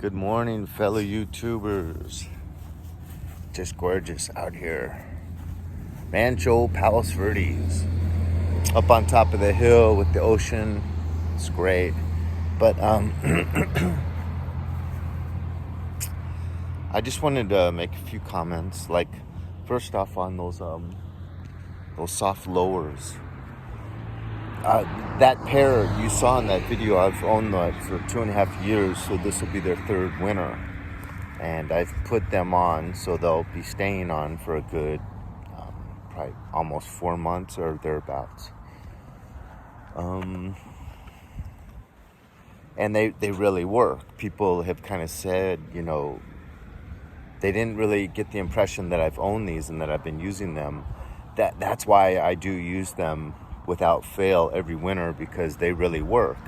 Good morning, fellow YouTubers. Just gorgeous out here. Rancho Palos Verdes. Up on top of the hill with the ocean. It's great. But I just wanted to make a few comments. Like, first off, on those soft lowers. That pair you saw in that video, I've owned that for 2.5 years, so this will be their third winter. And I've put them on, so they'll be staying on for a good, probably almost 4 months or thereabouts. And they really work. People have kind of said, they didn't really get the impression that I've owned these and that I've been using them. That's why I do use them without fail every winter, because they really work.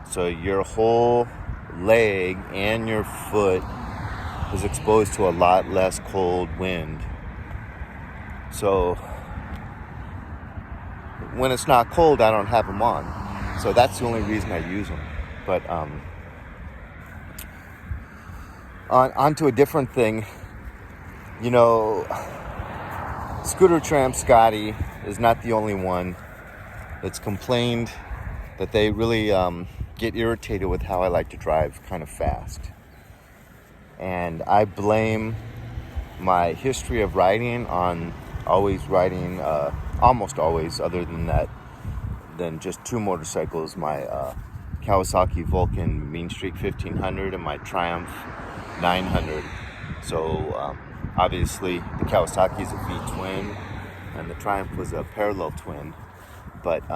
So your whole leg and your foot is exposed to a lot less cold wind. So when it's not cold, I don't have them on. So that's the only reason I use them. But on to a different thing. Scooter Tramp Scotty is not the only one that's complained that they really get irritated with how I like to drive kind of fast. And I blame my history of riding on always riding, almost always, other than just two motorcycles, my Kawasaki Vulcan Mean Streak 1500 and my Triumph 900. So obviously the Kawasaki is a V-twin and the Triumph was a parallel twin. But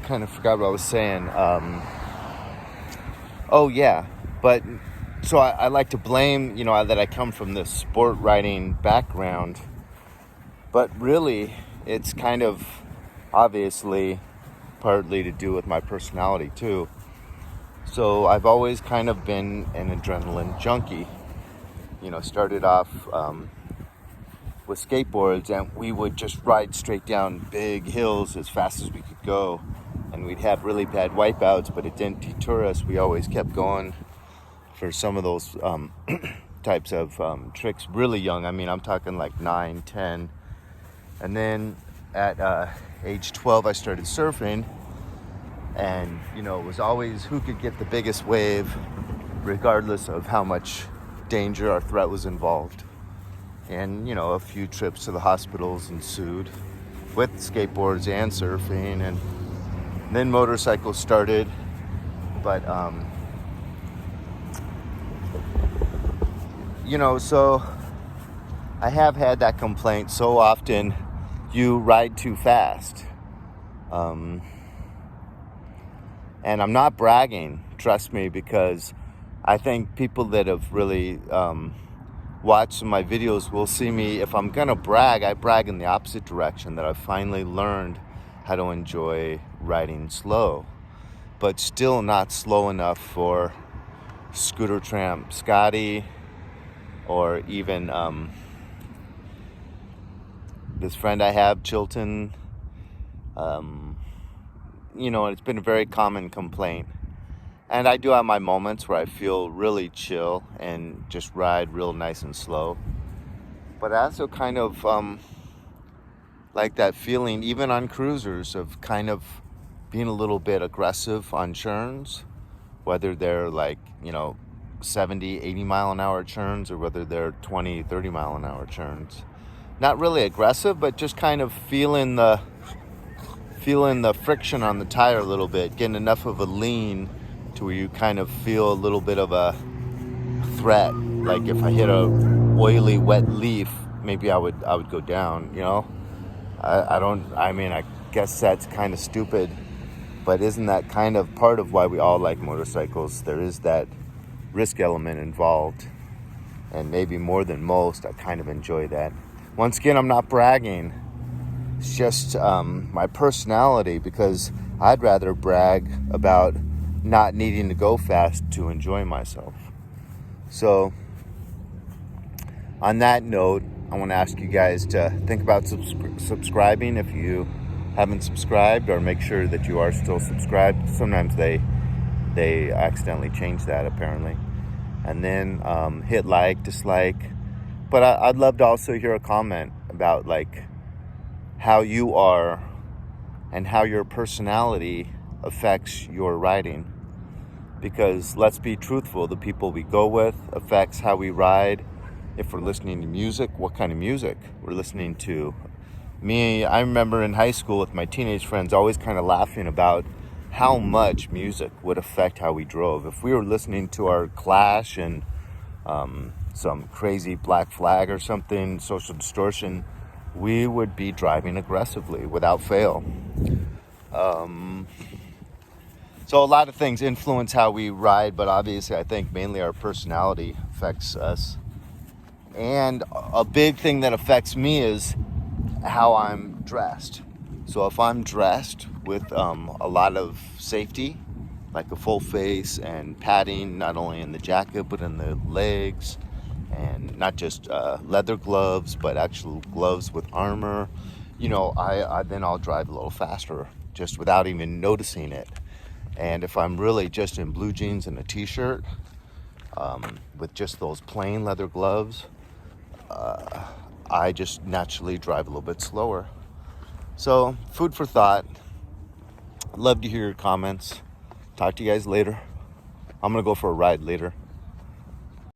kind of forgot what I was saying. So I like to blame, that I come from this sport riding background, but really it's kind of obviously partly to do with my personality too. So I've always kind of been an adrenaline junkie. Started off with skateboards, and we would just ride straight down big hills as fast as we could go. And we'd have really bad wipeouts, but it didn't deter us. We always kept going for some of those types of tricks really young. I mean, I'm talking like 9, 10. And then at age 12, I started surfing. And, it was always who could get the biggest wave, regardless of how much danger or threat was involved. And, a few trips to the hospitals ensued with skateboards and surfing. And then motorcycles started. But, so I have had that complaint so often, you ride too fast. And I'm not bragging, trust me, because I think people that have really watched some of my videos will see me, if I'm going to brag, I brag in the opposite direction, that I've finally learned how to enjoy riding slow, but still not slow enough for Scooter Tramp Scotty, or even this friend I have, Chilton. It's been a very common complaint. And I do have my moments where I feel really chill and just ride real nice and slow. But I also kind of like that feeling, even on cruisers, of kind of being a little bit aggressive on churns, whether they're 70, 80 mile an hour churns, or whether they're 20, 30 mile an hour churns. Not really aggressive, but just kind of feeling the friction on the tire a little bit, getting enough of a lean to where you kind of feel a little bit of a threat. Like if I hit a oily, wet leaf, maybe I would go down, I guess that's kind of stupid, but isn't that kind of part of why we all like motorcycles? There is that risk element involved, and maybe more than most, I kind of enjoy that. Once again, I'm not bragging. It's just my personality, because I'd rather brag about not needing to go fast to enjoy myself. So on that note, I want to ask you guys to think about subscribing if you haven't subscribed, or make sure that you are still subscribed. Sometimes they accidentally change that, apparently. And then hit like, dislike. But I'd love to also hear a comment about like how you are and how your personality affects your writing. Because let's be truthful, the people we go with affects how we ride. If we're listening to music, what kind of music we're listening to. I remember in high school with my teenage friends always kind of laughing about how much music would affect how we drove. If we were listening to our Clash and some crazy Black Flag or something, Social Distortion, we would be driving aggressively without fail. So a lot of things influence how we ride, but obviously I think mainly our personality affects us. And a big thing that affects me is how I'm dressed. So if I'm dressed with a lot of safety, like a full face and padding, not only in the jacket but in the legs, and not just leather gloves, but actual gloves with armor, then I'll drive a little faster just without even noticing it. And if I'm really just in blue jeans and a t-shirt with just those plain leather gloves, I just naturally drive a little bit slower. So, food for thought. Love to hear your comments. Talk to you guys later. I'm going to go for a ride later.